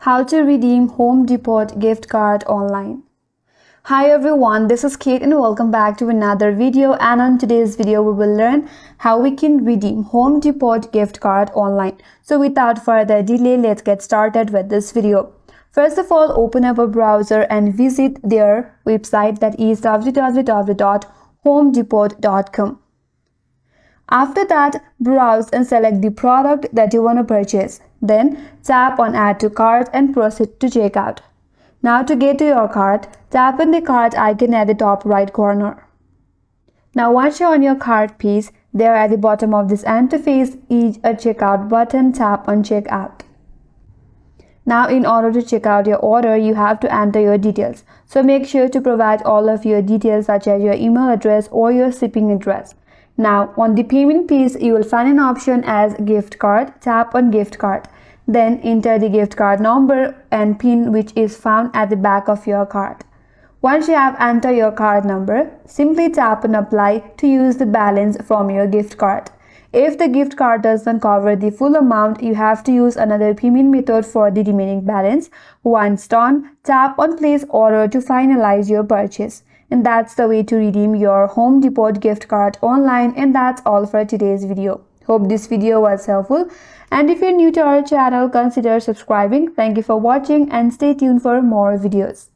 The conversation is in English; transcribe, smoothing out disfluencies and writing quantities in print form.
How to redeem Home Depot gift card online. Hi everyone, this is Kate and welcome back to another video, and on today's video we will learn how we can redeem Home Depot gift card online. So without further delay, let's get started with this video. First of all, open up a browser and visit their website, that is www.homedepot.com. After that, browse and select the product that you want to purchase. Then tap on Add to Cart and proceed to checkout. Now to get to your cart, tap on the cart icon at the top right corner. Now once you're on your cart page, there at the bottom of this interface is a checkout button. Tap on Checkout. Now in order to check out your order, you have to enter your details. So make sure to provide all of your details such as your email address or your shipping address. Now on the payment page, you will find an option as gift card. Tap on gift card. Then enter the gift card number and PIN which is found at the back of your card. Once you have entered your card number, simply tap on apply to use the balance from your gift card. If the gift card doesn't cover the full amount, you have to use another payment method for the remaining balance. Once done, tap on place order to finalize your purchase. And that's the way to redeem your Home Depot gift card online. And that's all for today's video. Hope this video was helpful. And if you're new to our channel, consider subscribing. Thank you for watching and stay tuned for more videos.